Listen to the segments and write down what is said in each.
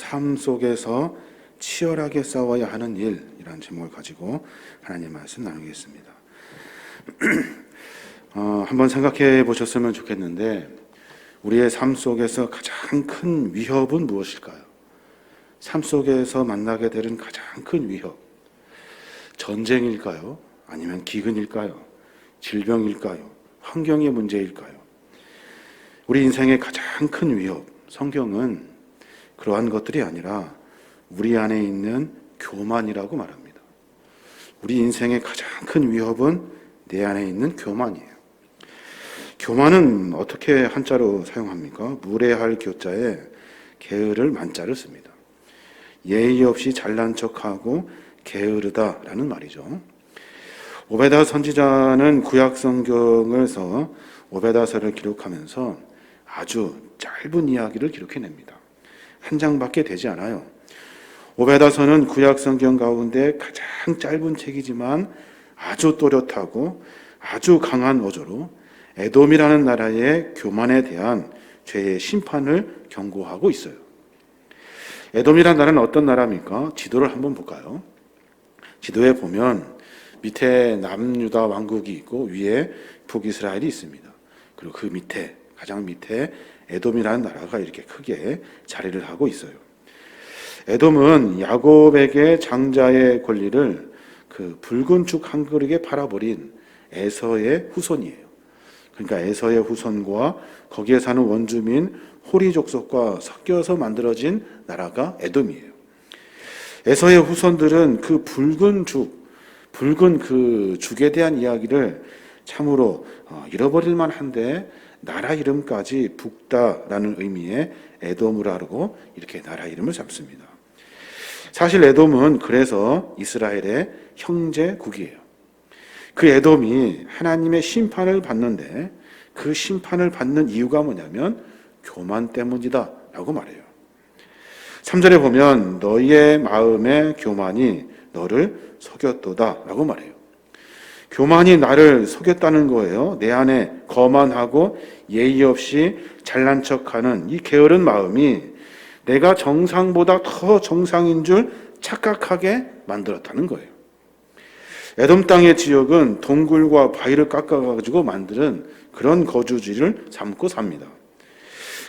삶 속에서 치열하게 싸워야 하는 일이라는 제목을 가지고 하나님 말씀 나누겠습니다. 한번 생각해 보셨으면 좋겠는데, 우리의 삶 속에서 가장 큰 위협은 무엇일까요? 삶 속에서 만나게 되는 가장 큰 위협, 전쟁일까요? 아니면 기근일까요? 질병일까요? 환경의 문제일까요? 우리 인생의 가장 큰 위협, 성경은 그러한 것들이 아니라 우리 안에 있는 교만이라고 말합니다. 우리 인생의 가장 큰 위협은 내 안에 있는 교만이에요. 교만은 어떻게 한자로 사용합니까? 무례할 교자에 게으를 만자를 씁니다. 예의 없이 잘난 척하고 게으르다라는 말이죠. 오베다 선지자는 구약 성경에서 오베다서를 기록하면서 아주 짧은 이야기를 기록해냅니다. 한 장밖에 되지 않아요. 오베다서는 구약 성경 가운데 가장 짧은 책이지만 아주 또렷하고 아주 강한 어조로 에돔이라는 나라의 교만에 대한 죄의 심판을 경고하고 있어요. 에돔이라는 나라는 어떤 나라입니까? 지도를 한번 볼까요? 지도에 보면 밑에 남유다 왕국이 있고 위에 북이스라엘이 있습니다. 그리고 그 밑에, 가장 밑에 에돔이라는 나라가 이렇게 크게 자리를 하고 있어요. 에돔은 야곱에게 장자의 권리를 그 붉은 죽 한 그릇에 팔아버린 에서의 후손이에요. 그러니까 에서의 후손과 거기에 사는 원주민 호리 족속과 섞여서 만들어진 나라가 에돔이에요. 에서의 후손들은 그 붉은 그 죽에 대한 이야기를 참으로 잃어버릴 만한데 나라 이름까지 북다라는 의미의 에돔이라고 이렇게 나라 이름을 잡습니다. 사실 에돔은 그래서 이스라엘의 형제국이에요. 그 에돔이 하나님의 심판을 받는데 그 심판을 받는 이유가 뭐냐면 교만 때문이다 라고 말해요. 3절에 보면 너희의 마음의 교만이 너를 속였도다 라고 말해요. 교만이 나를 속였다는 거예요. 내 안에 거만하고 예의 없이 잘난 척하는 이 게으른 마음이 내가 정상보다 더 정상인 줄 착각하게 만들었다는 거예요. 에돔 땅의 지역은 동굴과 바위를 깎아가지고 만드는 그런 거주지를 삼고 삽니다.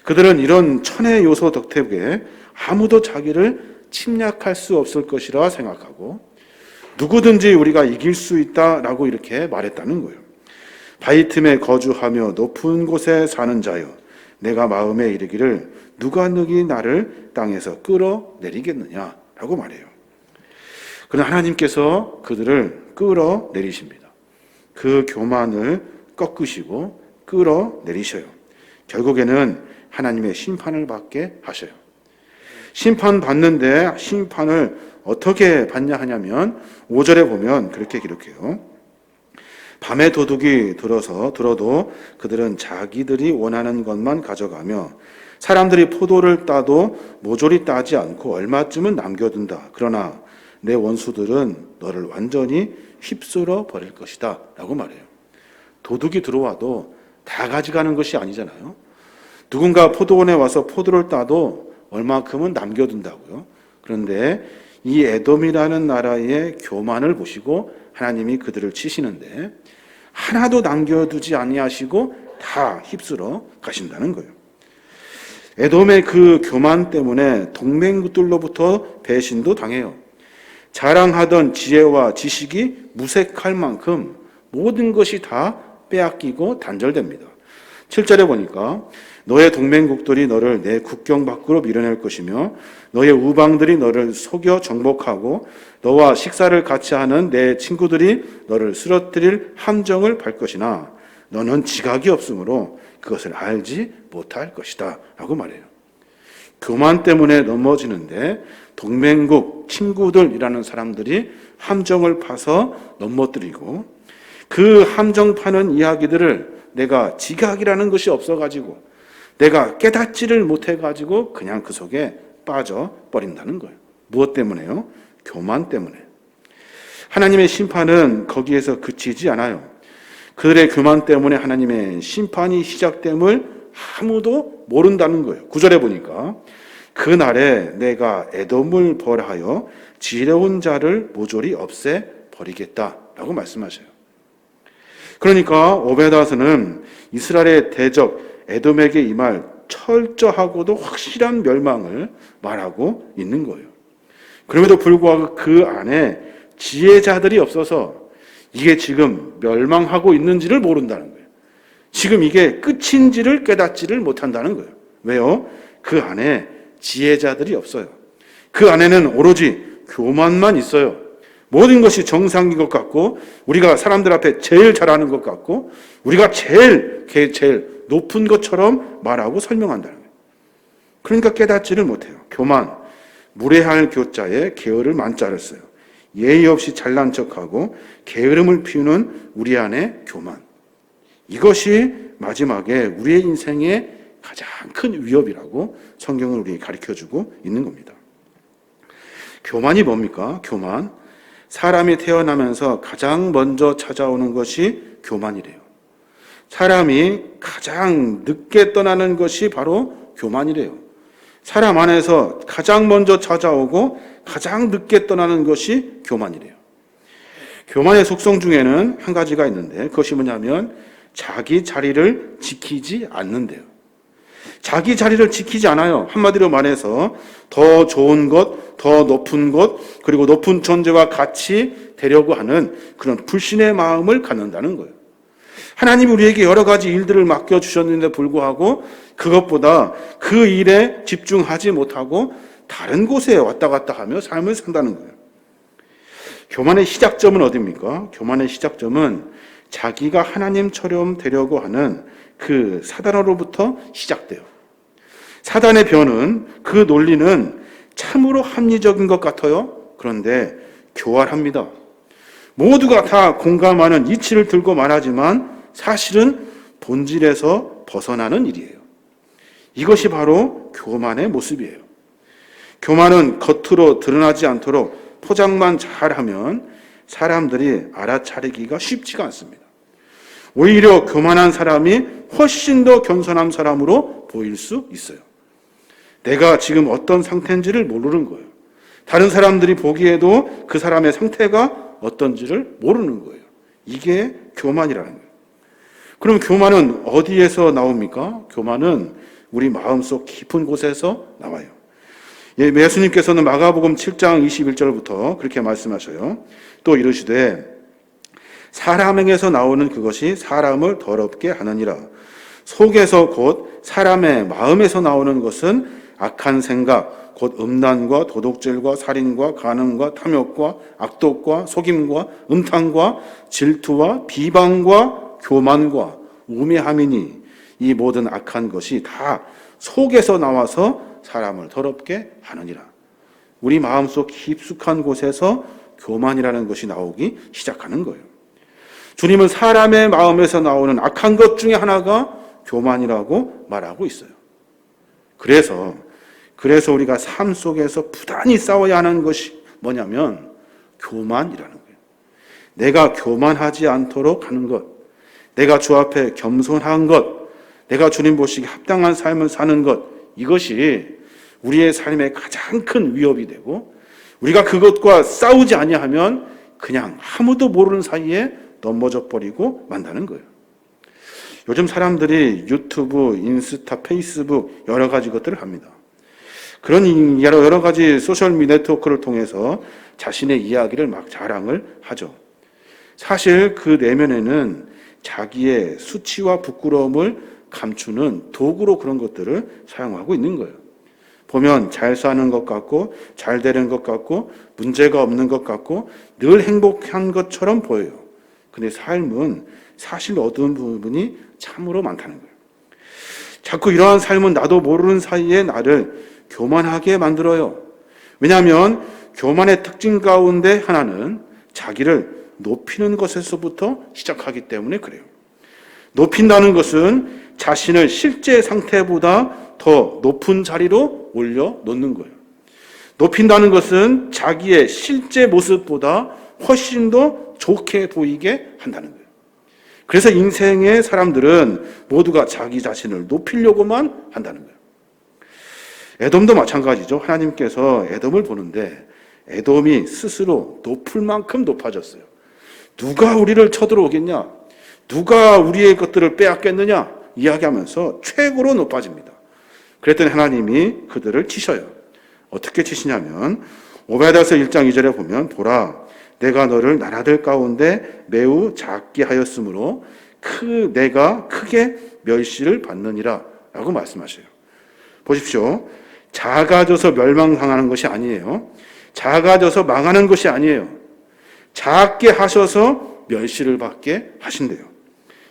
그들은 이런 천의 요소 덕택에 아무도 자기를 침략할 수 없을 것이라 생각하고 누구든지 우리가 이길 수 있다라고 이렇게 말했다는 거예요. 바위 틈에 거주하며 높은 곳에 사는 자여, 내가 마음에 이르기를 누가 너희 나를 땅에서 끌어내리겠느냐라고 말해요. 그러나 하나님께서 그들을 끌어내리십니다. 그 교만을 꺾으시고 끌어내리셔요. 결국에는 하나님의 심판을 받게 하셔요. 심판 받는데 심판을 어떻게 받냐 하냐면 5절에 보면 그렇게 기록해요. 밤에 도둑이 들어도 그들은 자기들이 원하는 것만 가져가며 사람들이 포도를 따도 모조리 따지 않고 얼마쯤은 남겨둔다. 그러나 내 원수들은 너를 완전히 휩쓸어 버릴 것이다 라고 말해요. 도둑이 들어와도 다 가져가는 것이 아니잖아요. 누군가 포도원에 와서 포도를 따도 얼마큼은 남겨둔다고요. 그런데 이 에돔이라는 나라의 교만을 보시고 하나님이 그들을 치시는데 하나도 남겨두지 아니하시고 다 휩쓸어 가신다는 거예요. 에돔의 그 교만 때문에 동맹들로부터 배신도 당해요. 자랑하던 지혜와 지식이 무색할 만큼 모든 것이 다 빼앗기고 단절됩니다. 7절에 보니까 너의 동맹국들이 너를 내 국경 밖으로 밀어낼 것이며 너의 우방들이 너를 속여 정복하고 너와 식사를 같이 하는 내 친구들이 너를 쓰러뜨릴 함정을 밟을 것이나 너는 지각이 없으므로 그것을 알지 못할 것이다 라고 말해요. 교만 때문에 넘어지는데 동맹국, 친구들이라는 사람들이 함정을 파서 넘어뜨리고 그 함정 파는 이야기들을 내가 지각이라는 것이 없어가지고 내가 깨닫지를 못해가지고 그냥 그 속에 빠져버린다는 거예요. 무엇 때문에요? 교만 때문에. 하나님의 심판은 거기에서 그치지 않아요. 그들의 교만 때문에 하나님의 심판이 시작됨을 아무도 모른다는 거예요. 9절에 보니까 그날에 내가 에돔을 벌하여 지혜로운 자를 모조리 없애 버리겠다라고 말씀하셔요. 그러니까 오베드에서는 이스라엘의 대적 에돔에게 임할 철저하고도 확실한 멸망을 말하고 있는 거예요. 그럼에도 불구하고 그 안에 지혜자들이 없어서 이게 지금 멸망하고 있는지를 모른다는 거예요. 지금 이게 끝인지를 깨닫지를 못한다는 거예요. 왜요? 그 안에 지혜자들이 없어요. 그 안에는 오로지 교만만 있어요. 모든 것이 정상인 것 같고, 우리가 사람들 앞에 제일 잘하는 것 같고, 우리가 제일 높은 것처럼 말하고 설명한다는 거예요. 그러니까 깨닫지를 못해요. 교만, 무례할 교자에 게으를 만자를 써요. 예의 없이 잘난 척하고 게으름을 피우는 우리 안의 교만. 이것이 마지막에 우리의 인생의 가장 큰 위협이라고 성경은 우리에게 가르쳐주고 있는 겁니다. 교만이 뭡니까? 교만. 사람이 태어나면서 가장 먼저 찾아오는 것이 교만이래요. 사람이 가장 늦게 떠나는 것이 바로 교만이래요. 사람 안에서 가장 먼저 찾아오고 가장 늦게 떠나는 것이 교만이래요. 교만의 속성 중에는 한 가지가 있는데, 그것이 뭐냐면 자기 자리를 지키지 않는데요. 자기 자리를 지키지 않아요. 한마디로 말해서 더 좋은 것, 더 높은 것, 그리고 높은 존재와 같이 되려고 하는 그런 불신의 마음을 갖는다는 거예요. 하나님이 우리에게 여러 가지 일들을 맡겨주셨는데 불구하고 그것보다 그 일에 집중하지 못하고 다른 곳에 왔다 갔다 하며 삶을 산다는 거예요. 교만의 시작점은 어디입니까? 교만의 시작점은 자기가 하나님처럼 되려고 하는 그 사단으로부터 시작돼요. 사단의 변은, 그 논리는 참으로 합리적인 것 같아요. 그런데 교활합니다. 모두가 다 공감하는 이치를 들고 말하지만 사실은 본질에서 벗어나는 일이에요. 이것이 바로 교만의 모습이에요. 교만은 겉으로 드러나지 않도록 포장만 잘하면 사람들이 알아차리기가 쉽지가 않습니다. 오히려 교만한 사람이 훨씬 더 겸손한 사람으로 보일 수 있어요. 내가 지금 어떤 상태인지를 모르는 거예요. 다른 사람들이 보기에도 그 사람의 상태가 어떤지를 모르는 거예요. 이게 교만이라는 거예요. 그럼 교만은 어디에서 나옵니까? 교만은 우리 마음속 깊은 곳에서 나와요. 예수님께서는 마가복음 7장 21절부터 그렇게 말씀하셔요. 또 이르시되 사람에게서 나오는 그것이 사람을 더럽게 하느니라. 속에서 곧 사람의 마음에서 나오는 것은 악한 생각, 곧 음란과 도둑질과 살인과 간음과 탐욕과 악독과 속임과 음탕과 질투와 비방과 교만과 우매함이니 이 모든 악한 것이 다 속에서 나와서 사람을 더럽게 하느니라. 우리 마음속 깊숙한 곳에서 교만이라는 것이 나오기 시작하는 거예요. 주님은 사람의 마음에서 나오는 악한 것 중에 하나가 교만이라고 말하고 있어요. 그래서 우리가 삶 속에서 부단히 싸워야 하는 것이 뭐냐면 교만이라는 거예요. 내가 교만하지 않도록 하는 것, 내가 주 앞에 겸손한 것, 내가 주님 보시기에 합당한 삶을 사는 것, 이것이 우리의 삶의 가장 큰 위협이 되고, 우리가 그것과 싸우지 아니하면 그냥 아무도 모르는 사이에 넘어져 버리고 만다는 거예요. 요즘 사람들이 유튜브, 인스타, 페이스북 여러 가지 것들을 합니다. 그런 여러 가지 소셜미디어 네트워크를 통해서 자신의 이야기를 막 자랑을 하죠. 사실 그 내면에는 자기의 수치와 부끄러움을 감추는 도구로 그런 것들을 사용하고 있는 거예요. 보면 잘 사는 것 같고 잘 되는 것 같고 문제가 없는 것 같고 늘 행복한 것처럼 보여요. 근데 삶은 사실 어두운 부분이 참으로 많다는 거예요. 자꾸 이러한 삶은 나도 모르는 사이에 나를 교만하게 만들어요. 왜냐하면 교만의 특징 가운데 하나는 자기를 높이는 것에서부터 시작하기 때문에 그래요. 높인다는 것은 자신을 실제 상태보다 더 높은 자리로 올려놓는 거예요. 높인다는 것은 자기의 실제 모습보다 훨씬 더 좋게 보이게 한다는 거예요. 그래서 인생의 사람들은 모두가 자기 자신을 높이려고만 한다는 거예요. 에돔도 마찬가지죠. 하나님께서 에돔을 보는데 에돔이 스스로 높을 만큼 높아졌어요. 누가 우리를 쳐들어오겠냐? 누가 우리의 것들을 빼앗겠느냐? 이야기하면서 최고로 높아집니다. 그랬더니 하나님이 그들을 치셔요. 어떻게 치시냐면 오베드야서 1장 2절에 보면 보라 내가 너를 나라들 가운데 매우 작게 하였으므로 내가 크게 멸시를 받느니라 라고 말씀하셔요. 보십시오. 작아져서 멸망당하는 것이 아니에요. 작아져서 망하는 것이 아니에요. 작게 하셔서 멸시를 받게 하신대요.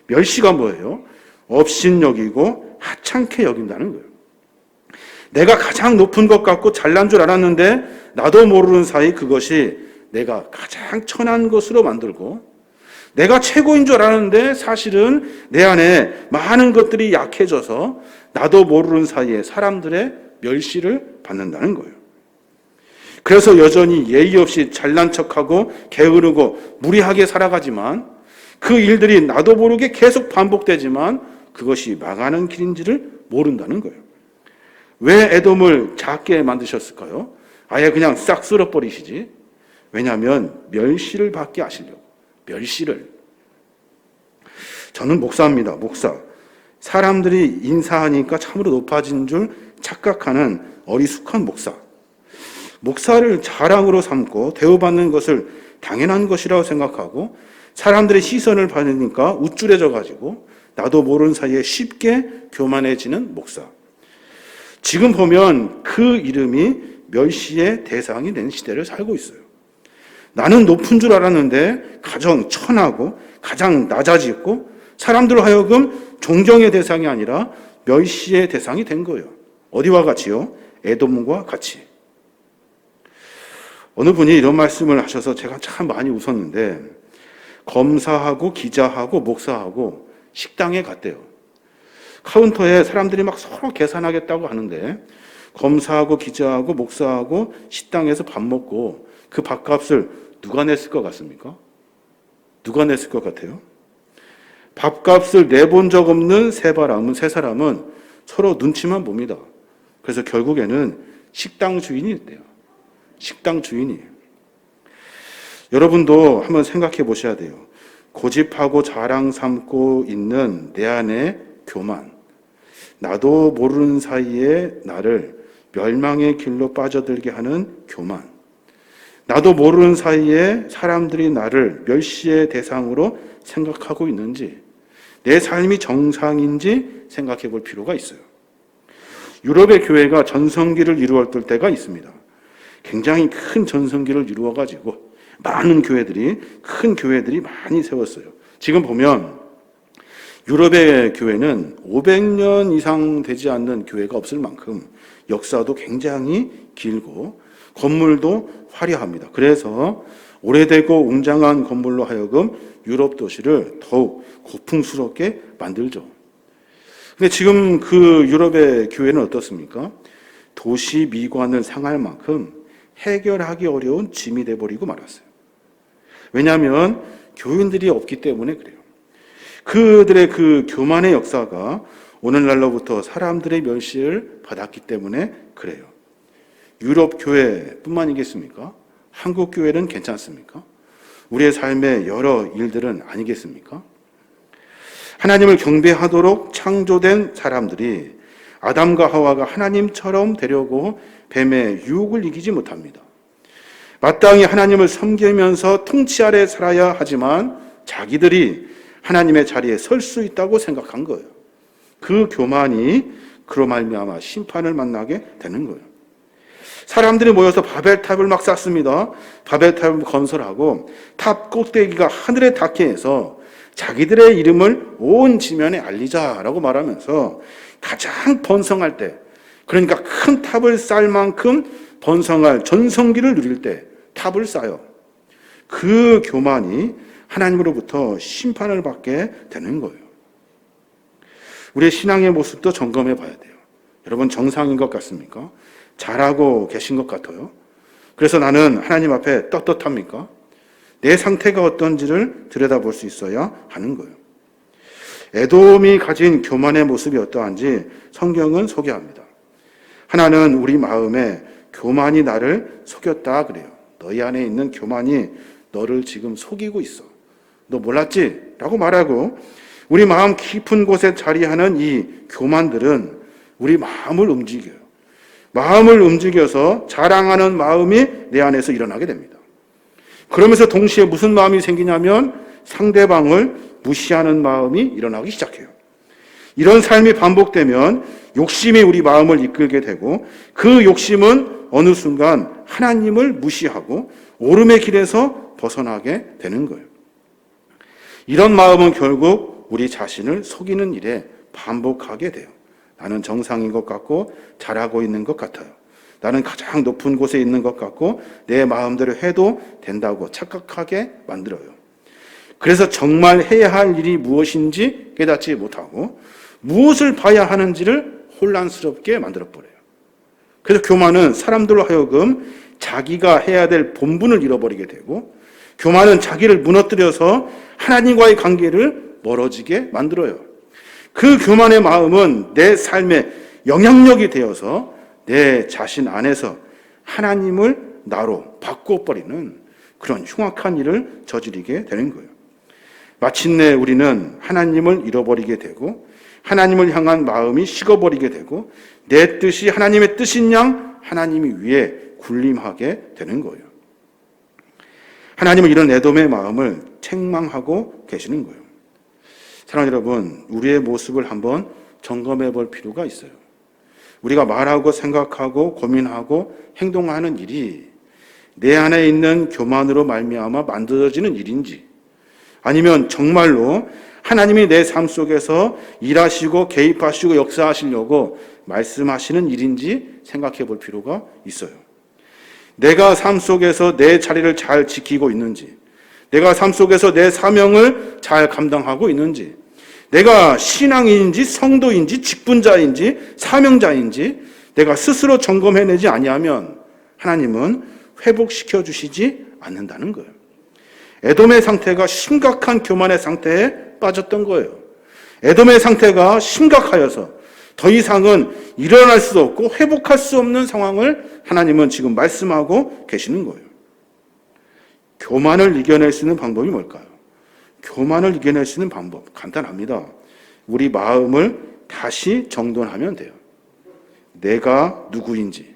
멸시가 뭐예요? 업신여기고 하찮게 여긴다는 거예요. 내가 가장 높은 것 같고 잘난 줄 알았는데 나도 모르는 사이 그것이 내가 가장 천한 것으로 만들고 내가 최고인 줄 알았는데 사실은 내 안에 많은 것들이 약해져서 나도 모르는 사이에 사람들의 멸시를 받는다는 거예요. 그래서 여전히 예의 없이 잘난 척하고 게으르고 무리하게 살아가지만 그 일들이 나도 모르게 계속 반복되지만 그것이 망하는 길인지를 모른다는 거예요. 왜 에돔을 작게 만드셨을까요? 아예 그냥 싹 쓸어버리시지. 왜냐하면 멸시를 받게 하시려고. 멸시를. 저는 목사입니다. 목사. 사람들이 인사하니까 참으로 높아진 줄 착각하는 어리숙한 목사. 목사를 자랑으로 삼고 대우받는 것을 당연한 것이라고 생각하고 사람들의 시선을 받으니까 우쭐해져 가지고 나도 모르는 사이에 쉽게 교만해지는 목사. 지금 보면 그 이름이 멸시의 대상이 된 시대를 살고 있어요. 나는 높은 줄 알았는데 가장 천하고 가장 낮아지고 사람들로 하여금 존경의 대상이 아니라 멸시의 대상이 된 거예요. 어디와 같이요? 에돔과 같이. 어느 분이 이런 말씀을 하셔서 제가 참 많이 웃었는데 검사하고 기자하고 목사하고 식당에 갔대요. 카운터에 사람들이 막 서로 계산하겠다고 하는데 검사하고 기자하고 목사하고 식당에서 밥 먹고 그 밥값을 누가 냈을 것 같습니까? 누가 냈을 것 같아요? 밥값을 내본 적 없는 세 사람은 서로 눈치만 봅니다. 그래서 결국에는 식당 주인이 있대요. 식당 주인이. 여러분도 한번 생각해 보셔야 돼요. 고집하고 자랑 삼고 있는 내 안의 교만. 나도 모르는 사이에 나를 멸망의 길로 빠져들게 하는 교만. 나도 모르는 사이에 사람들이 나를 멸시의 대상으로 생각하고 있는지, 내 삶이 정상인지 생각해 볼 필요가 있어요. 유럽의 교회가 전성기를 이루었을 때가 있습니다. 굉장히 큰 전성기를 이루어가지고 많은 교회들이, 큰 교회들이 많이 세웠어요. 지금 보면 유럽의 교회는 500년 이상 되지 않는 교회가 없을 만큼 역사도 굉장히 길고 건물도 화려합니다. 그래서 오래되고 웅장한 건물로 하여금 유럽 도시를 더욱 고풍스럽게 만들죠. 근데 지금 그 유럽의 교회는 어떻습니까? 도시 미관을 상할 만큼 해결하기 어려운 짐이 돼버리고 말았어요. 왜냐하면 교인들이 없기 때문에 그래요. 그들의 그 교만의 역사가 오늘날로부터 사람들의 멸시를 받았기 때문에 그래요. 유럽 교회뿐만이겠습니까? 한국 교회는 괜찮습니까? 우리의 삶의 여러 일들은 아니겠습니까? 하나님을 경배하도록 창조된 사람들이 아담과 하와가 하나님처럼 되려고 뱀의 유혹을 이기지 못합니다. 마땅히 하나님을 섬기면서 통치 아래 살아야 하지만 자기들이 하나님의 자리에 설 수 있다고 생각한 거예요. 그 교만이 그로 말미암아 심판을 만나게 되는 거예요. 사람들이 모여서 바벨탑을 막 쌓습니다. 바벨탑을 건설하고 탑 꼭대기가 하늘에 닿게 해서 자기들의 이름을 온 지면에 알리자라고 말하면서 가장 번성할 때, 그러니까 큰 탑을 쌓을 만큼 번성할 전성기를 누릴 때 탑을 쌓아요. 그 교만이 하나님으로부터 심판을 받게 되는 거예요. 우리의 신앙의 모습도 점검해 봐야 돼요. 여러분 정상인 것 같습니까? 잘하고 계신 것 같아요. 그래서 나는 하나님 앞에 떳떳합니까? 내 상태가 어떤지를 들여다볼 수 있어야 하는 거예요. 에돔이 가진 교만의 모습이 어떠한지 성경은 소개합니다. 하나는 우리 마음에 교만이 나를 속였다 그래요. 너희 안에 있는 교만이 너를 지금 속이고 있어. 너 몰랐지? 라고 말하고, 우리 마음 깊은 곳에 자리하는 이 교만들은 우리 마음을 움직여요. 마음을 움직여서 자랑하는 마음이 내 안에서 일어나게 됩니다. 그러면서 동시에 무슨 마음이 생기냐면 상대방을 무시하는 마음이 일어나기 시작해요. 이런 삶이 반복되면 욕심이 우리 마음을 이끌게 되고, 그 욕심은 어느 순간 하나님을 무시하고 오름의 길에서 벗어나게 되는 거예요. 이런 마음은 결국 우리 자신을 속이는 일에 반복하게 돼요. 나는 정상인 것 같고 잘하고 있는 것 같아요. 나는 가장 높은 곳에 있는 것 같고 내 마음대로 해도 된다고 착각하게 만들어요. 그래서 정말 해야 할 일이 무엇인지 깨닫지 못하고 무엇을 봐야 하는지를 혼란스럽게 만들어버려요. 그래서 교만은 사람들로 하여금 자기가 해야 될 본분을 잃어버리게 되고, 교만은 자기를 무너뜨려서 하나님과의 관계를 멀어지게 만들어요. 그 교만의 마음은 내 삶에 영향력이 되어서 내 자신 안에서 하나님을 나로 바꿔버리는 그런 흉악한 일을 저지르게 되는 거예요. 마침내 우리는 하나님을 잃어버리게 되고 하나님을 향한 마음이 식어버리게 되고 내 뜻이 하나님의 뜻인 양 하나님이 위에 군림하게 되는 거예요. 하나님은 이런 에돔의 마음을 책망하고 계시는 거예요. 사랑하는 여러분, 우리의 모습을 한번 점검해 볼 필요가 있어요. 우리가 말하고 생각하고 고민하고 행동하는 일이 내 안에 있는 교만으로 말미암아 만들어지는 일인지, 아니면 정말로 하나님이 내 삶 속에서 일하시고 개입하시고 역사하시려고 말씀하시는 일인지 생각해 볼 필요가 있어요. 내가 삶 속에서 내 자리를 잘 지키고 있는지, 내가 삶 속에서 내 사명을 잘 감당하고 있는지, 내가 신앙인인지 성도인지 직분자인지 사명자인지 내가 스스로 점검해내지 아니하면 하나님은 회복시켜 주시지 않는다는 거예요. 에돔의 상태가 심각한 교만의 상태에 빠졌던 거예요. 에돔의 상태가 심각하여서 더 이상은 일어날 수 없고 회복할 수 없는 상황을 하나님은 지금 말씀하고 계시는 거예요. 교만을 이겨낼 수 있는 방법이 뭘까요? 교만을 이겨낼 수 있는 방법 간단합니다. 우리 마음을 다시 정돈하면 돼요. 내가 누구인지,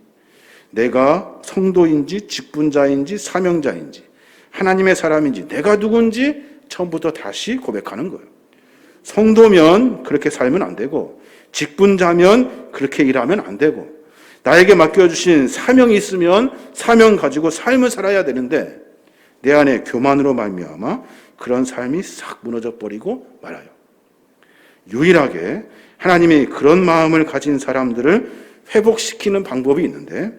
내가 성도인지 직분자인지 사명자인지 하나님의 사람인지 내가 누군지 처음부터 다시 고백하는 거예요. 성도면 그렇게 살면 안 되고 직분자면 그렇게 일하면 안 되고 나에게 맡겨주신 사명이 있으면 사명 가지고 삶을 살아야 되는데 내 안에 교만으로 말미암아 그런 삶이 싹 무너져 버리고 말아요. 유일하게 하나님이 그런 마음을 가진 사람들을 회복시키는 방법이 있는데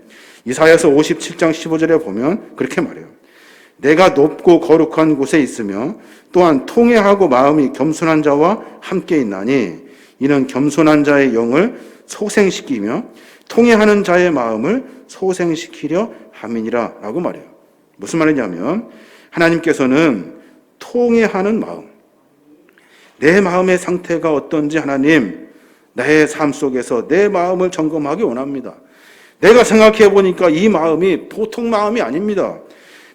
이사야서 57장 15절에 보면 그렇게 말해요. 내가 높고 거룩한 곳에 있으며 또한 통회하고 마음이 겸손한 자와 함께 있나니 이는 겸손한 자의 영을 소생시키며 통회하는 자의 마음을 소생시키려 함이니라 라고 말해요. 무슨 말이냐면 하나님께서는 통회하는 마음, 내 마음의 상태가 어떤지 하나님 나의 삶 속에서 내 마음을 점검하기 원합니다. 내가 생각해 보니까 이 마음이 보통 마음이 아닙니다.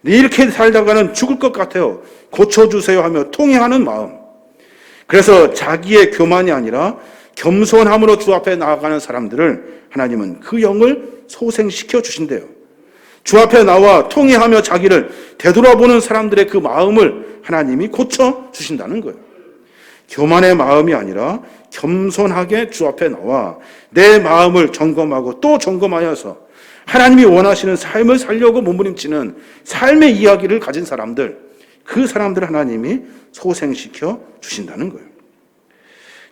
이렇게 살다가는 죽을 것 같아요. 고쳐주세요 하며 통회하는 마음. 그래서 자기의 교만이 아니라 겸손함으로 주 앞에 나아가는 사람들을 하나님은 그 영을 소생시켜 주신대요. 주 앞에 나와 통회하며 자기를 되돌아보는 사람들의 그 마음을 하나님이 고쳐 주신다는 거예요. 교만의 마음이 아니라 겸손하게 주 앞에 나와 내 마음을 점검하고 또 점검하여서 하나님이 원하시는 삶을 살려고 몸부림치는 삶의 이야기를 가진 사람들, 그 사람들을 하나님이 소생시켜 주신다는 거예요.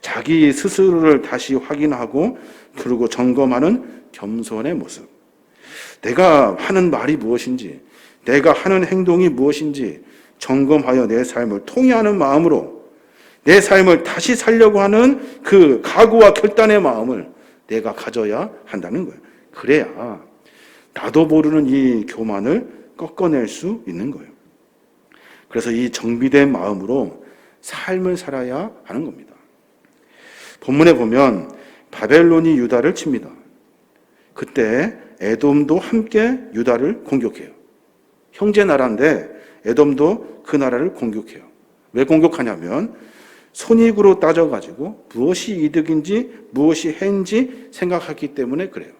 자기 스스로를 다시 확인하고 그리고 점검하는 겸손의 모습. 내가 하는 말이 무엇인지, 내가 하는 행동이 무엇인지 점검하여 내 삶을 통회하는 마음으로 내 삶을 다시 살려고 하는 그 각오와 결단의 마음을 내가 가져야 한다는 거예요. 그래야 나도 모르는 이 교만을 꺾어낼 수 있는 거예요. 그래서 이 정비된 마음으로 삶을 살아야 하는 겁니다. 본문에 보면 바벨론이 유다를 칩니다. 그때 에돔도 함께 유다를 공격해요. 형제 나라인데 에돔도 그 나라를 공격해요. 왜 공격하냐면 손익으로 따져가지고 무엇이 이득인지 무엇이 해인지 생각하기 때문에 그래요.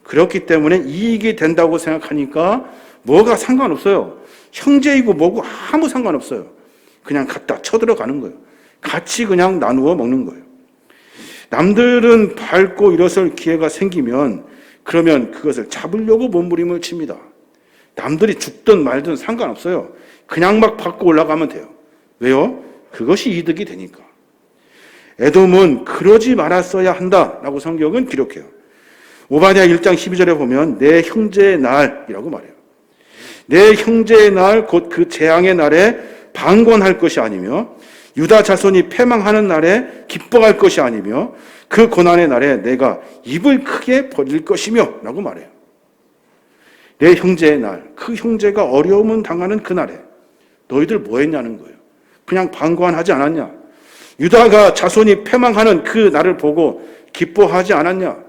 그렇기 때문에 이익이 된다고 생각하니까 뭐가 상관없어요. 형제이고 뭐고 아무 상관없어요. 그냥 갖다 쳐들어가는 거예요. 같이 그냥 나누어 먹는 거예요. 남들은 밟고 일어설 기회가 생기면 그러면 그것을 잡으려고 몸부림을 칩니다. 남들이 죽든 말든 상관없어요. 그냥 막 밟고 올라가면 돼요. 왜요? 그것이 이득이 되니까. 에돔은 그러지 말았어야 한다라고 성경은 기록해요. 오바댜 1장 12절에 보면 내 형제의 날이라고 말해요. 내 형제의 날 곧 그 재앙의 날에 방관할 것이 아니며 유다 자손이 패망하는 날에 기뻐할 것이 아니며 그 고난의 날에 내가 입을 크게 벌릴 것이며 라고 말해요. 내 형제의 날, 그 형제가 어려움을 당하는 그 날에 너희들 뭐 했냐는 거예요. 그냥 방관하지 않았냐? 유다가 자손이 패망하는 그 날을 보고 기뻐하지 않았냐?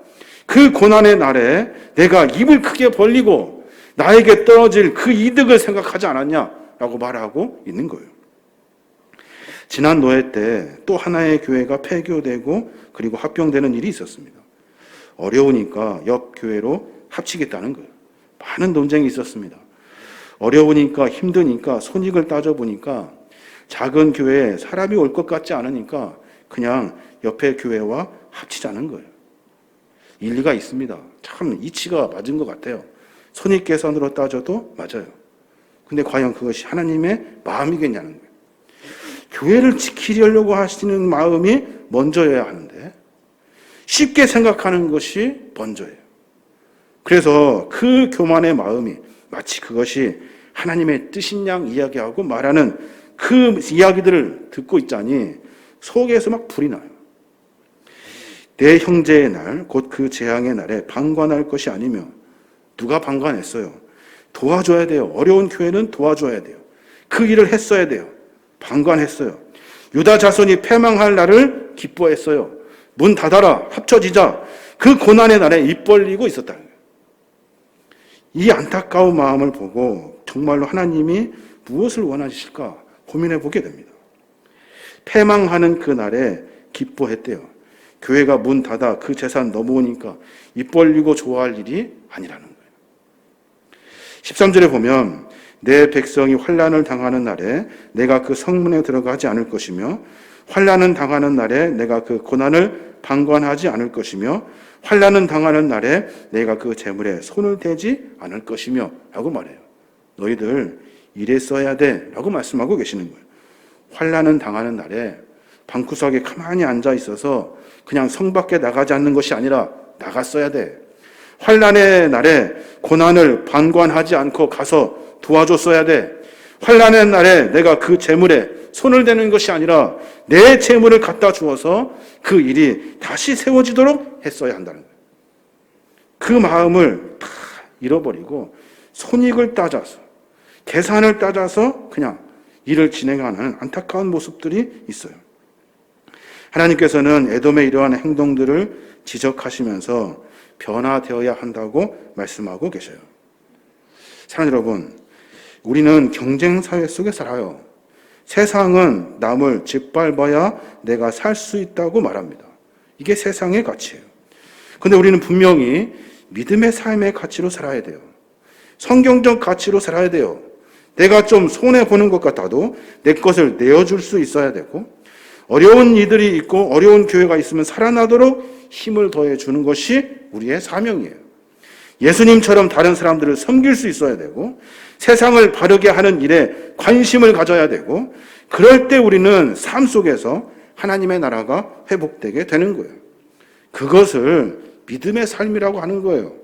그 고난의 날에 내가 입을 크게 벌리고 나에게 떨어질 그 이득을 생각하지 않았냐라고 말하고 있는 거예요. 지난 노회 때 또 하나의 교회가 폐교되고 그리고 합병되는 일이 있었습니다. 어려우니까 옆 교회로 합치겠다는 거예요. 많은 논쟁이 있었습니다. 어려우니까 힘드니까 손익을 따져보니까 작은 교회에 사람이 올 것 같지 않으니까 그냥 옆에 교회와 합치자는 거예요. 일리가 있습니다. 참 이치가 맞은 것 같아요. 손익계산으로 따져도 맞아요. 근데 과연 그것이 하나님의 마음이겠냐는 거예요. 교회를 지키려고 하시는 마음이 먼저여야 하는데 쉽게 생각하는 것이 먼저예요. 그래서 그 교만의 마음이 마치 그것이 하나님의 뜻인 양 이야기하고 말하는 그 이야기들을 듣고 있자니 속에서 막 불이 나요. 내 형제의 날, 곧 그 재앙의 날에 방관할 것이 아니며 누가 방관했어요? 도와줘야 돼요. 어려운 교회는 도와줘야 돼요. 그 일을 했어야 돼요. 방관했어요. 유다 자손이 패망할 날을 기뻐했어요. 문 닫아라, 합쳐지자. 그 고난의 날에 입 벌리고 있었다는 거예요. 이 안타까운 마음을 보고 정말로 하나님이 무엇을 원하실까 고민해 보게 됩니다. 패망하는 그 날에 기뻐했대요. 교회가 문 닫아 그 재산 넘어오니까 입 벌리고 좋아할 일이 아니라는 거예요. 13절에 보면 내 백성이 환난을 당하는 날에 내가 그 성문에 들어가지 않을 것이며 환난은 당하는 날에 내가 그 고난을 방관하지 않을 것이며 환난은 당하는 날에 내가 그 재물에 손을 대지 않을 것이며 라고 말해요. 너희들 이랬어야 돼 라고 말씀하고 계시는 거예요. 환난은 당하는 날에 방구석에 가만히 앉아 있어서 그냥 성 밖에 나가지 않는 것이 아니라 나갔어야 돼. 환난의 날에 고난을 방관하지 않고 가서 도와줬어야 돼. 환난의 날에 내가 그 재물에 손을 대는 것이 아니라 내 재물을 갖다 주어서 그 일이 다시 세워지도록 했어야 한다는 거예요. 그 마음을 다 잃어버리고 손익을 따져서 계산을 따져서 그냥 일을 진행하는 안타까운 모습들이 있어요. 하나님께서는 에돔의 이러한 행동들을 지적하시면서 변화되어야 한다고 말씀하고 계셔요. 사랑하는 여러분, 우리는 경쟁사회 속에 살아요. 세상은 남을 짓밟아야 내가 살 수 있다고 말합니다. 이게 세상의 가치예요. 그런데 우리는 분명히 믿음의 삶의 가치로 살아야 돼요. 성경적 가치로 살아야 돼요. 내가 좀 손해보는 것 같아도 내 것을 내어줄 수 있어야 되고, 어려운 이들이 있고 어려운 교회가 있으면 살아나도록 힘을 더해주는 것이 우리의 사명이에요. 예수님처럼 다른 사람들을 섬길 수 있어야 되고, 세상을 바르게 하는 일에 관심을 가져야 되고, 그럴 때 우리는 삶 속에서 하나님의 나라가 회복되게 되는 거예요. 그것을 믿음의 삶이라고 하는 거예요.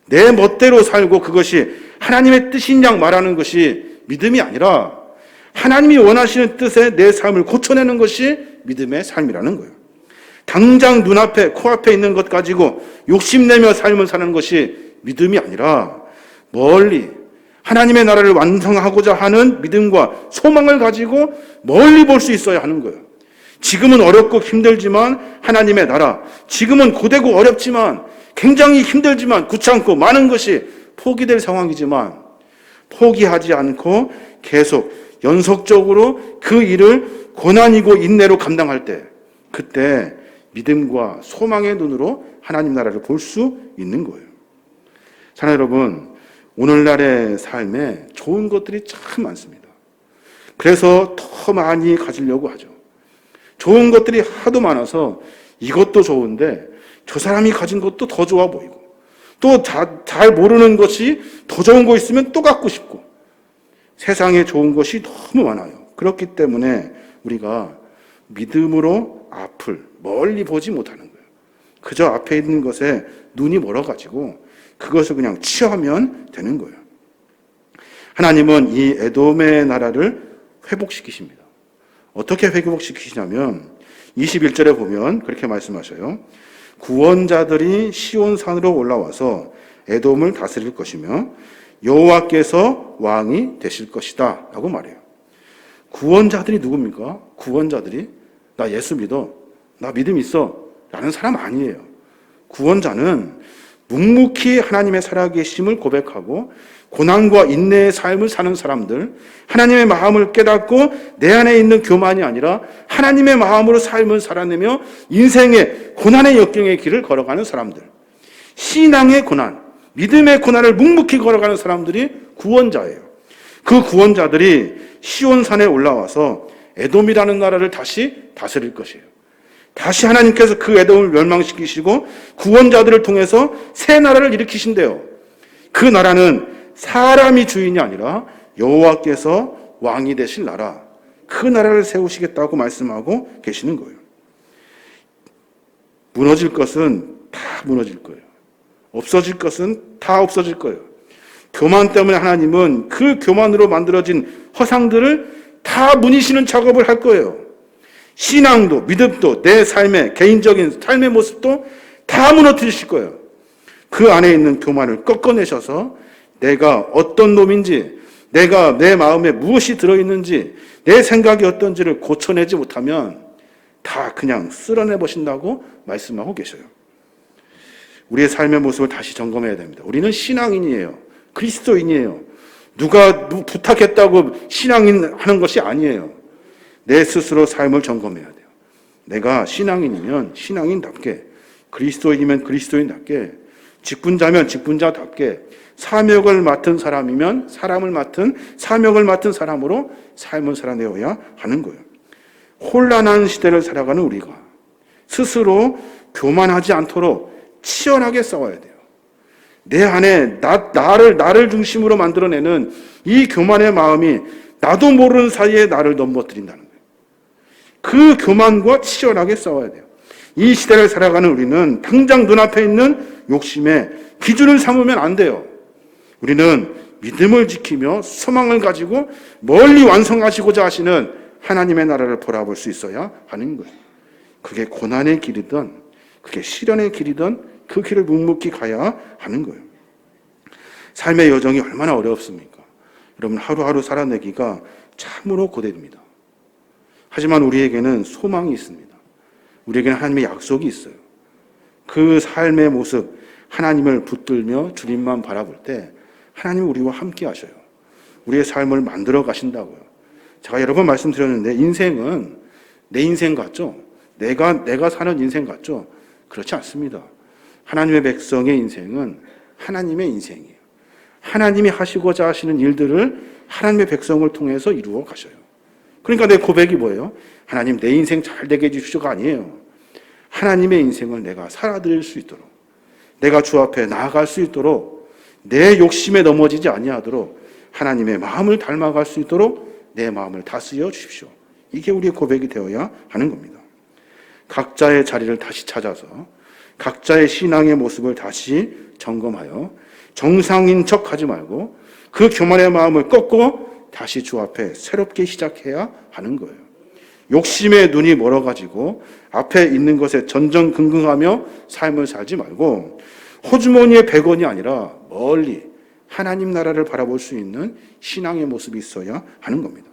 내 멋대로 살고 그것이 하나님의 뜻인 양 말하는 것이 믿음이 아니라 하나님이 원하시는 뜻에 내 삶을 고쳐내는 것이 믿음의 삶이라는 거예요. 당장 눈앞에 코앞에 있는 것 가지고 욕심내며 삶을 사는 것이 믿음이 아니라 멀리 하나님의 나라를 완성하고자 하는 믿음과 소망을 가지고 멀리 볼 수 있어야 하는 거예요. 지금은 어렵고 힘들지만 하나님의 나라, 지금은 고되고 어렵지만 굉장히 힘들지만 귀찮고 많은 것이 포기될 상황이지만 포기하지 않고 계속 연속적으로 그 일을 고난이고 인내로 감당할 때 그때 믿음과 소망의 눈으로 하나님 나라를 볼 수 있는 거예요. 사랑하는 여러분, 오늘날의 삶에 좋은 것들이 참 많습니다. 그래서 더 많이 가지려고 하죠. 좋은 것들이 하도 많아서 이것도 좋은데 저 사람이 가진 것도 더 좋아 보이고 또 잘 모르는 것이 더 좋은 거 있으면 또 갖고 싶고 세상에 좋은 것이 너무 많아요. 그렇기 때문에 우리가 믿음으로 앞을 멀리 보지 못하는 거예요. 그저 앞에 있는 것에 눈이 멀어가지고 그것을 그냥 취하면 되는 거예요. 하나님은 이 에돔의 나라를 회복시키십니다. 어떻게 회복시키시냐면 21절에 보면 그렇게 말씀하셔요. 구원자들이 시온산으로 올라와서 에돔을 다스릴 것이며 여호와께서 왕이 되실 것이다 라고 말해요. 구원자들이 누굽니까? 구원자들이 나 예수 믿어, 나 믿음 있어 라는 사람 아니에요. 구원자는 묵묵히 하나님의 살아계심을 고백하고 고난과 인내의 삶을 사는 사람들, 하나님의 마음을 깨닫고 내 안에 있는 교만이 아니라 하나님의 마음으로 삶을 살아내며 인생의 고난의 역경의 길을 걸어가는 사람들, 신앙의 고난, 믿음의 고난을 묵묵히 걸어가는 사람들이 구원자예요. 그 구원자들이 시온산에 올라와서 에돔이라는 나라를 다시 다스릴 것이에요. 다시 하나님께서 그 에돔을 멸망시키시고 구원자들을 통해서 새 나라를 일으키신대요. 그 나라는 사람이 주인이 아니라 여호와께서 왕이 되실 나라, 그 나라를 세우시겠다고 말씀하고 계시는 거예요. 무너질 것은 다 무너질 거예요. 없어질 것은 다 없어질 거예요. 교만 때문에 하나님은 그 교만으로 만들어진 허상들을 다 무니시는 작업을 할 거예요. 신앙도 믿음도 내 삶의 개인적인 삶의 모습도 다 무너뜨리실 거예요. 그 안에 있는 교만을 꺾어내셔서 내가 어떤 놈인지, 내가 내 마음에 무엇이 들어있는지, 내 생각이 어떤지를 고쳐내지 못하면 다 그냥 쓸어내 보신다고 말씀하고 계셔요. 우리의 삶의 모습을 다시 점검해야 됩니다. 우리는 신앙인이에요. 그리스도인이에요. 누가 부탁했다고 신앙인 하는 것이 아니에요. 내 스스로 삶을 점검해야 돼요. 내가 신앙인이면 신앙인답게, 그리스도인이면 그리스도인답게, 직분자면 직분자답게, 사명을 맡은 사람이면 사명을 맡은 사람으로 삶을 살아내어야 하는 거예요. 혼란한 시대를 살아가는 우리가 스스로 교만하지 않도록 치열하게 싸워야 돼요. 내 안에 나를 중심으로 만들어내는 이 교만의 마음이 나도 모르는 사이에 나를 넘어뜨린다는 거예요. 그 교만과 치열하게 싸워야 돼요. 이 시대를 살아가는 우리는 당장 눈앞에 있는 욕심에 기준을 삼으면 안 돼요. 우리는 믿음을 지키며 소망을 가지고 멀리 완성하시고자 하시는 하나님의 나라를 바라볼 수 있어야 하는 거예요. 그게 고난의 길이든 그게 시련의 길이든 그 길을 묵묵히 가야 하는 거예요. 삶의 여정이 얼마나 어렵습니까? 여러분, 하루하루 살아내기가 참으로 고됩니다. 하지만 우리에게는 소망이 있습니다. 우리에게는 하나님의 약속이 있어요. 그 삶의 모습, 하나님을 붙들며 주님만 바라볼 때 하나님은 우리와 함께 하셔요. 우리의 삶을 만들어 가신다고요. 제가 여러 번 말씀드렸는데 인생은 내 인생 같죠? 내가 사는 인생 같죠? 그렇지 않습니다. 하나님의 백성의 인생은 하나님의 인생이에요. 하나님이 하시고자 하시는 일들을 하나님의 백성을 통해서 이루어 가셔요. 그러니까 내 고백이 뭐예요? 하나님 내 인생 잘 되게 해주시오가 아니에요. 하나님의 인생을 내가 살아드릴 수 있도록, 내가 주 앞에 나아갈 수 있도록, 내 욕심에 넘어지지 아니하도록 하나님의 마음을 닮아갈 수 있도록 내 마음을 다스려 주십시오. 이게 우리의 고백이 되어야 하는 겁니다. 각자의 자리를 다시 찾아서 각자의 신앙의 모습을 다시 점검하여 정상인 척하지 말고 그 교만의 마음을 꺾고 다시 주 앞에 새롭게 시작해야 하는 거예요. 욕심의 눈이 멀어가지고 앞에 있는 것에 전전긍긍하며 삶을 살지 말고 호주머니의 100원이 아니라 멀리 하나님 나라를 바라볼 수 있는 신앙의 모습이 있어야 하는 겁니다.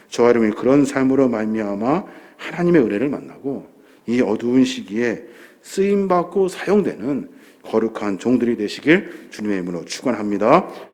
저와 여러분이 그런 삶으로 말미암아 하나님의 은혜를 만나고 이 어두운 시기에 쓰임받고 사용되는 거룩한 종들이 되시길 주님의 이름으로 축원합니다.